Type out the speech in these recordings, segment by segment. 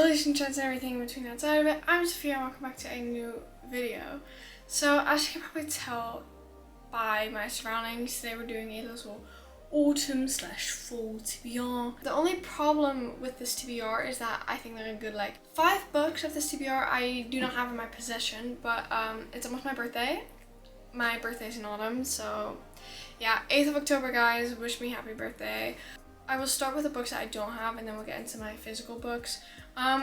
relationships and everything in between outside of it. I'm Sophia and welcome back to a new video. So as you can probably tell by my surroundings, today we're doing a little autumn/fall TBR. The only problem with this TBR is that I think there are good like 5 books of this TBR I do not have in my possession, but it's almost my birthday. My birthday's in autumn, so yeah, 8th of October guys, wish me happy birthday. I will start with the books that I don't have and then we'll get into my physical books,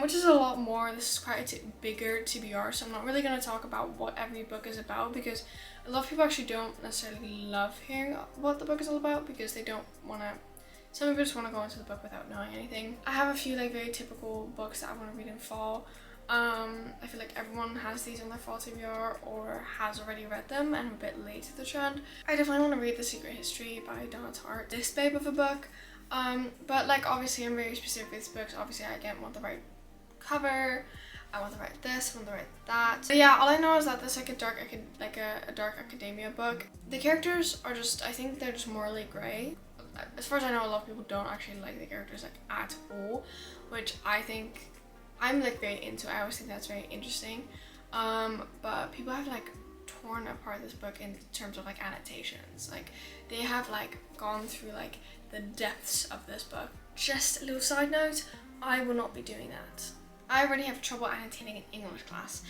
which is a lot more. This is quite a bigger TBR, so I'm not really going to talk about what every book is about because a lot of people actually don't necessarily love hearing what the book is all about because they don't want to, some people just want to go into the book without knowing anything. I have a few like very typical books that I want to read in fall. I feel like everyone has these on their fall TBR or has already read them and I'm a bit late to the trend. I definitely want to read The Secret History by Donna Tartt. This babe of a book. But like obviously I'm very specific with these books. Obviously I again want the right cover, I want to write this, I want to write that. So yeah, all I know is that this is like a dark academia book. The characters are just, I think they're just morally grey. As far as I know, a lot of people don't actually like the characters like at all, which I think I'm like very into. I always think that's very interesting. But people have like torn apart this book in terms of like annotations. Like they have like gone through like the depths of this book. Just a little side note, I will not be doing that. I already have trouble annotating in English class.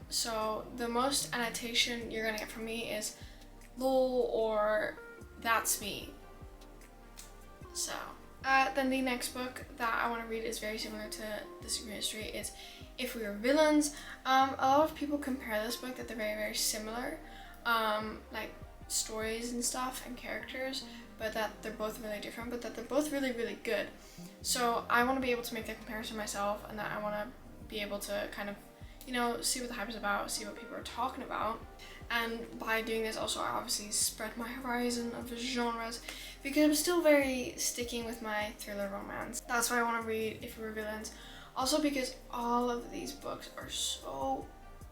So the most annotation you're gonna get from me is lol or that's me. So then the next book that I want to read is very similar to The Secret History. It's If We Were Villains. A lot of people compare this book that they're very, very similar, like stories and stuff and characters, but that they're both really different, but that they're both really, really good. So I want to be able to make that comparison myself, and that I want to be able to kind of, you know, see what the hype is about, see what people are talking about. And by doing this also I obviously spread my horizon of genres because I'm still very sticking with my thriller romance. That's why I want to read If We Were Villains. Also because all of these books are so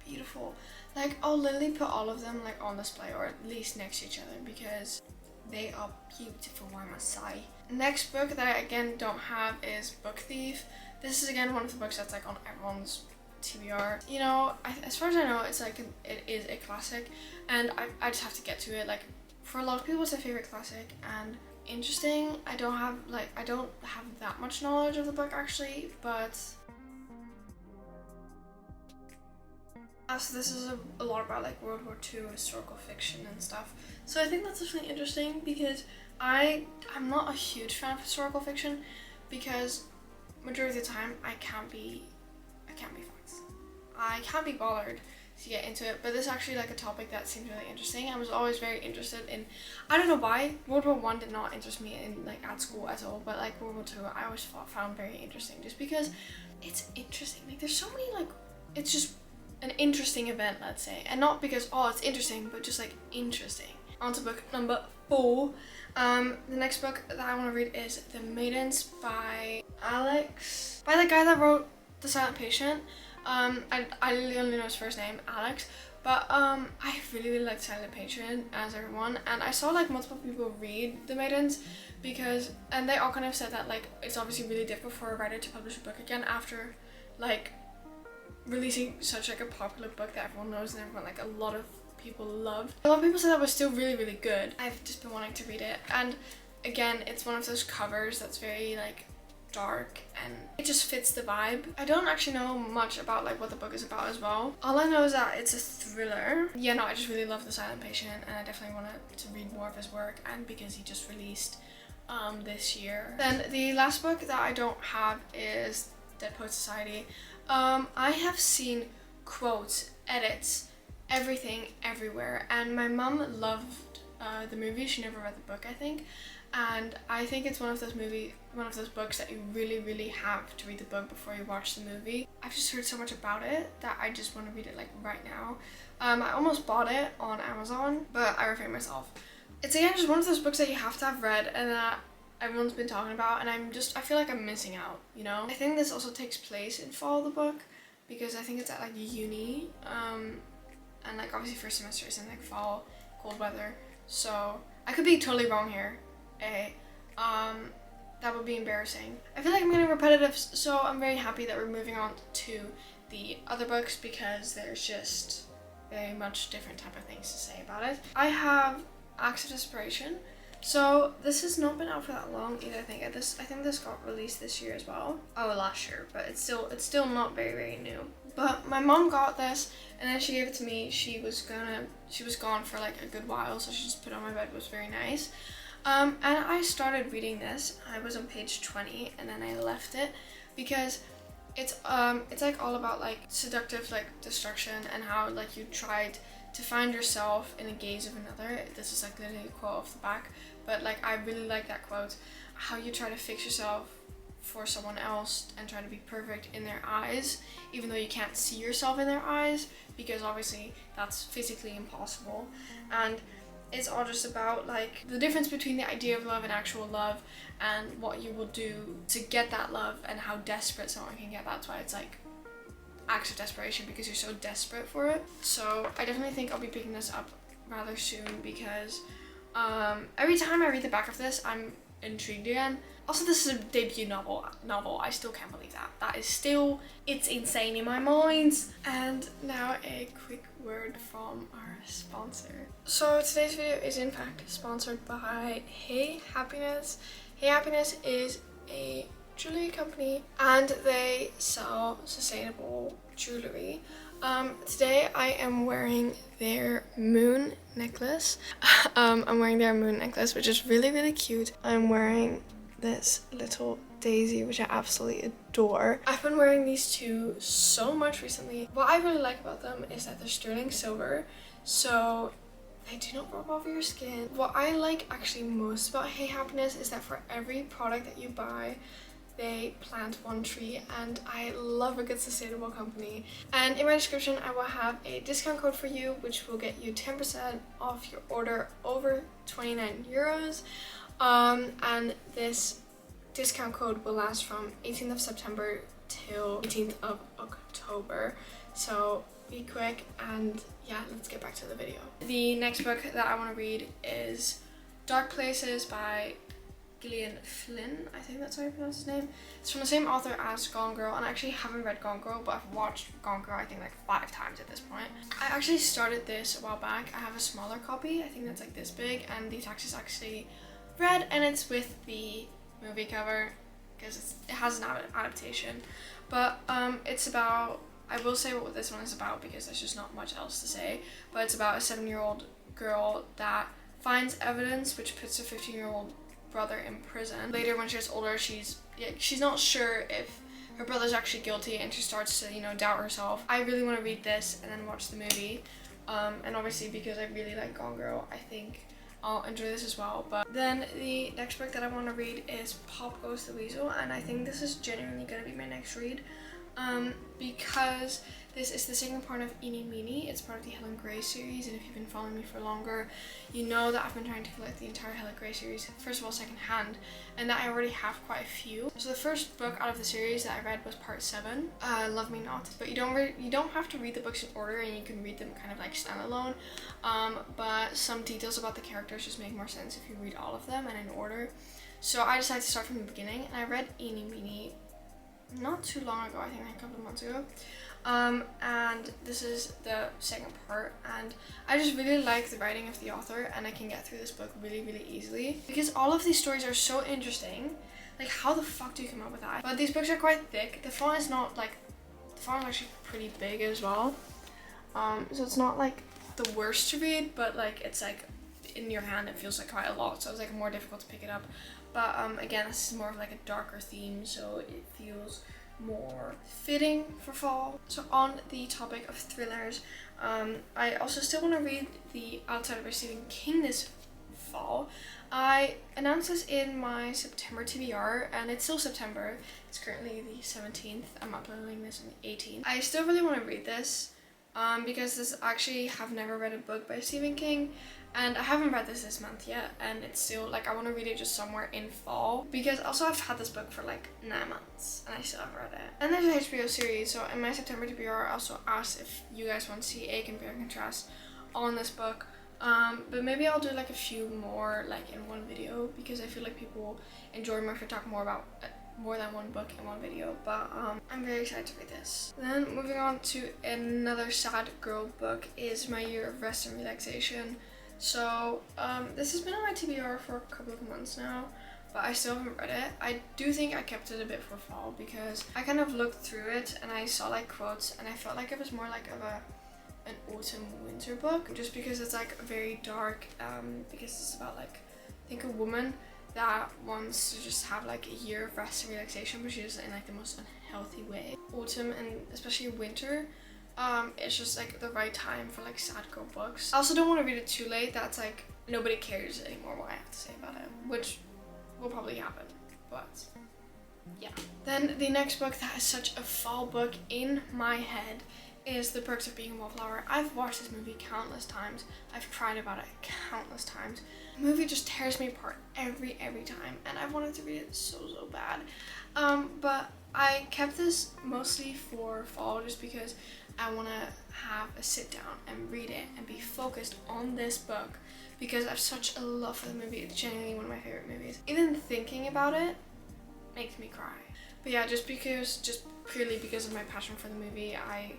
beautiful. Like I'll literally put all of them like on display or at least next to each other because they are beautiful, I must say. Next book that I again don't have is Book Thief. This is again one of the books that's like on everyone's TBR. You know, as far as I know, it's like it is a classic, and I just have to get to it. Like for a lot of people, it's their favorite classic and interesting. I don't have that much knowledge of the book actually, but so this is a lot about like World War II historical fiction and stuff. So I think that's definitely interesting because I'm not a huge fan of historical fiction because majority of the time I can't be fucked. I can't be bothered to get into it, but this is actually like a topic that seems really interesting. I was always very interested in, I don't know why, World War I did not interest me in like at school at all, but like World War II I always found very interesting just because it's interesting. Like there's so many like, it's just an interesting event, let's say, and not because oh it's interesting, but just like interesting. On to book number 4. The next book that I want to read is The Maidens by Alex, by the guy that wrote The Silent Patient. I literally only know his first name, Alex, but I really like Silent Patient, as everyone, and I saw like multiple people read The Maidens because, and they all kind of said that like it's obviously really difficult for a writer to publish a book again after like releasing such like a popular book that everyone knows and everyone like a lot of people loved. A lot of people said that was still really, really good. I've just been wanting to read it, and again it's one of those covers that's very like dark and it just fits the vibe. I don't actually know much about like what the book is about as well. All I know is that it's a thriller. Yeah, no, I just really love The Silent Patient and I definitely wanted to read more of his work, and because he just released this year. Then the last book that I don't have is Dead Poets Society. I have seen quotes, edits, everything everywhere, and my mum loved the movie. She never read the book, I think, and I think it's one of those books that you really, really have to read the book before you watch the movie. I've just heard so much about it that I just want to read it like right now. I almost bought it on Amazon, but I refrained myself. It's again just one of those books that you have to have read and that everyone's been talking about, and I feel like I'm missing out, you know? I think this also takes place in fall, the book, because I think it's at like uni, and like obviously first semester is in like fall, cold weather, so I could be totally wrong here, that would be embarrassing. I feel like I'm getting repetitive, so I'm very happy that we're moving on to the other books because there's just very much different type of things to say about it. I have Acts of Desperation. So this has not been out for that long either. I think this got released this year as well. Oh, last year, but it's still not very new. But my mom got this and then she gave it to me. She was gone for like a good while, so she just put it on my bed. It was very nice. And I started reading this. I was on page 20 and then I left it because it's like all about like seductive like destruction and how like you tried to find yourself in the gaze of another. This is like literally a quote off the back, but like I really like that quote. How you try to fix yourself for someone else and try to be perfect in their eyes, even though you can't see yourself in their eyes, because obviously that's physically impossible. And it's all just about like the difference between the idea of love and actual love, and what you will do to get that love, and how desperate someone can get. That's why it's like acts of desperation, because you're so desperate for it. So I definitely think I'll be picking this up rather soon because every time I read the back of this, I'm intrigued again. Also, this is a debut novel. I still can't believe that. That is still, it's insane in my mind. And now a quick word from our sponsor. So today's video is in fact sponsored by Hey Happiness. Hey Happiness is a jewelry company and they sell sustainable jewelry. Today I am wearing their moon necklace. I'm wearing their moon necklace, which is really cute. I'm wearing this little daisy, which I absolutely adore. I've been wearing these two so much recently. What I really like about them is that they're sterling silver, so they do not rub off your skin. What I like actually most about Hey Happiness is that for every product that you buy, they plant one tree, and I love a good sustainable company. And in my description I will have a discount code for you, which will get you 10% off your order over 29 euros. And this discount code will last from 18th of September till 18th of October. So be quick, and yeah, let's get back to the video. The next book that I want to read is Dark Places by Gillian Flynn, I think that's how you pronounce his name. It's from the same author as Gone Girl, and I actually haven't read Gone Girl, but I've watched Gone Girl I think like 5 times at this point. I actually started this a while back. I have a smaller copy, I think that's like this big, and the text is actually red, and it's with the movie cover because it has an adaptation. But it's about, I will say what this one is about because there's just not much else to say, but it's about a 7-year-old girl that finds evidence which puts a 15-year-old brother in prison. Later when she gets older, she's not sure if her brother's actually guilty, and she starts to, you know, doubt herself. I really want to read this and then watch the movie, and obviously because I really like Gone Girl, I think I'll enjoy this as well. But then the next book that I want to read is Pop Goes the Weasel, and I think this is genuinely going to be my next read, because this is the second part of Eeny Meeny. It's part of the Helen Grey series, and if you've been following me for longer, you know that I've been trying to collect the entire Helen Grey series, first of all secondhand, and that I already have quite a few. So the first book out of the series that I read was part 7, Love Me Not, but you don't have to read the books in order, and you can read them kind of like standalone, but some details about the characters just make more sense if you read all of them and in order. So I decided to start from the beginning, and I read Eeny Meeny not too long ago, I think like a couple of months ago. And this is the second part, and I just really like the writing of the author, and I can get through this book really easily because all of these stories are so interesting. Like, how the fuck do you come up with that? But these books are quite thick. The font is not like, the font is actually pretty big as well, so it's not like the worst to read, but like it's like in your hand it feels like quite a lot, so it's like more difficult to pick it up. But again, this is more of like a darker theme, so it feels more fitting for fall. So on the topic of thrillers, I also still want to read The Outsider by Stephen King this fall. I announced this in my September TBR, and it's still September. It's currently the 17th. I'm uploading this on the 18th. I still really want to read this because this actually have never read a book by Stephen King, and I haven't read this month yet, and it's still like I want to read it just somewhere in fall, because also I've had this book for like 9 months and I still haven't read it. And there's an HBO series, so in my September TBR I also asked if you guys want to see a compare and contrast on this book, But maybe I'll do like a few more like in one video, because I feel like people enjoy more if I talk more about more than one book in one video. But I'm very excited to read this. Then moving on to another sad girl book is My Year of Rest and Relaxation. So this has been on my TBR for a couple of months now, but I still haven't read it. I do think I kept it a bit for fall because I kind of looked through it and I saw like quotes and I felt like it was more like of an autumn winter book, just because it's like very dark, because it's about like, I think, a woman that wants to just have like a year of rest and relaxation, but she does it in like the most unhealthy way. Autumn, and especially winter, it's just like the right time for like sad girl books. I also don't want to read it too late that's like nobody cares anymore what I have to say about it, which will probably happen, but yeah. Then the next book that is such a fall book in my head is The Perks of Being a Wallflower. I've watched this movie countless times. I've cried about it countless times. The movie just tears me apart every time, and I wanted to read it so bad. But I kept this mostly for fall just because I want to have a sit down and read it and be focused on this book, because I have such a love for the movie. It's genuinely one of my favorite movies. Even thinking about it makes me cry. But yeah, just purely because of my passion for the movie, I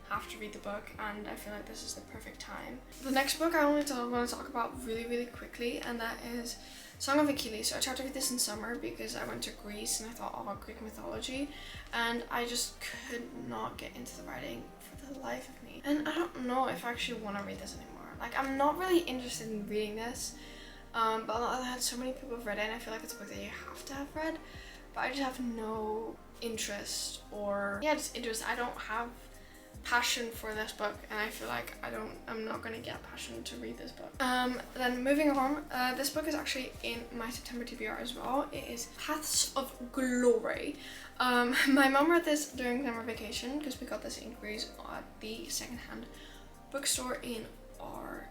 have to read the book, and I feel like this is the perfect time. The next book I want to talk about really quickly, and that is Song of Achilles. So I tried to read this in summer because I went to Greece and I thought all about Greek mythology, and I just could not get into the writing for the life of me. And I don't know if I actually want to read this anymore. Like, I'm not really interested in reading this, but on the other hand, so many people have read it, and I feel like it's a book that you have to have read, but I just have no interest, or just interest. I don't have passion for this book, and I feel like I'm not gonna get passion to read this book. Then moving on, this book is actually in my September TBR as well. It is Paths of Glory. My mom read this during summer vacation because we got this in Greece at the secondhand bookstore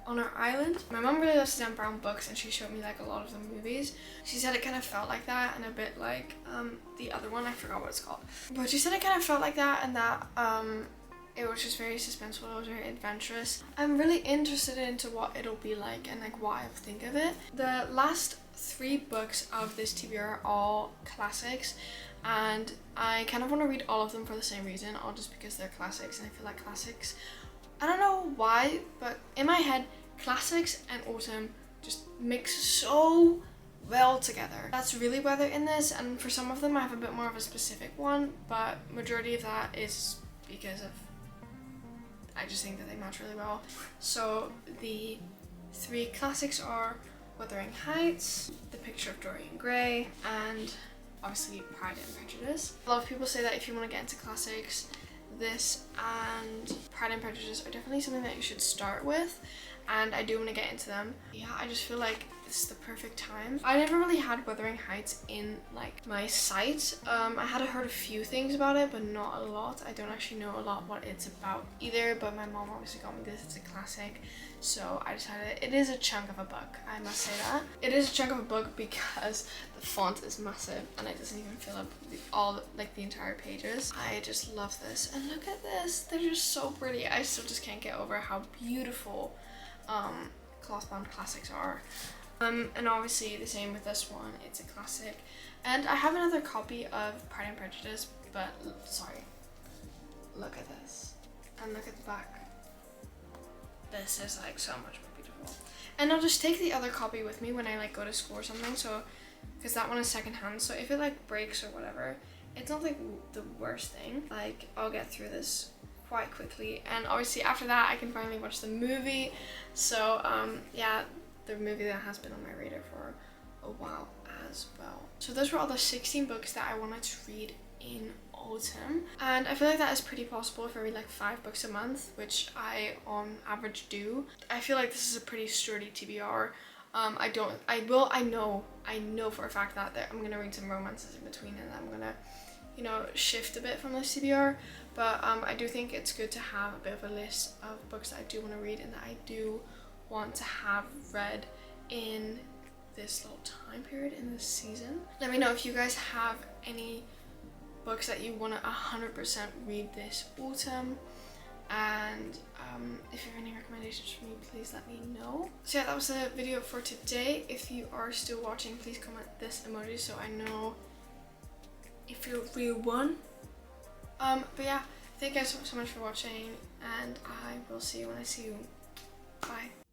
on our island. My mom really loves Dan Brown books, and she showed me like a lot of the movies. She said it kind of felt like that, and a bit like the other one, I forgot what it's called, but she said it kind of felt like that, and that it was just very suspenseful, it was very adventurous. I'm really interested into what it'll be like and like what I think of it. The last 3 books of this TBR are all classics, and I kind of want to read all of them for the same reason, all just because they're classics, and I feel like classics, I don't know why, but in my head, classics and autumn just mix so well together. That's really why they're in this, and for some of them I have a bit more of a specific one, but majority of that is because of, I just think that they match really well. So the 3 classics are Wuthering Heights, The Picture of Dorian Gray, and obviously Pride and Prejudice. A lot of people say that if you want to get into classics, this and Pride and Prejudice are definitely something that you should start with, and I do want to get into them. Yeah, I just feel like this is the perfect time. I never really had Wuthering Heights in like my sight. I had heard a few things about it, but not a lot. I don't actually know a lot what it's about either, but my mom obviously got me this. It's a classic, so I decided it is a chunk of a book. I must say that. It is a chunk of a book because the font is massive and it doesn't even fill up the entire pages. I just love this, and look at this. They're just so pretty. I still just can't get over how beautiful cloth-bound classics are. And obviously the same with this one, it's a classic. And I have another copy of Pride and Prejudice, but sorry, look at this, and look at the back. This is like so much more beautiful. And I'll just take the other copy with me when I like go to school or something, so because that one is secondhand, so if it like breaks or whatever, it's not like the worst thing. Like, I'll get through this quite quickly, and obviously after that I can finally watch the movie. So yeah, the movie that has been on my radar for a while as well. So those were all the 16 books that I wanted to read in autumn, and I feel like that is pretty possible if I read like 5 books a month, which I on average do. I feel like this is a pretty sturdy TBR. I know for a fact that I'm gonna read some romances in between, and I'm gonna, you know, shift a bit from this TBR, but I do think it's good to have a bit of a list of books that I do want to read and that I do want to have read in this little time period in this season. Let me know if you guys have any books that you want to 100% read this autumn, And if you have any recommendations for me, please let me know. So yeah, that was the video for today. If you are still watching, please comment this emoji so I know if you're a real one. But yeah, thank you guys so much for watching, and I will see you when I see you. Bye.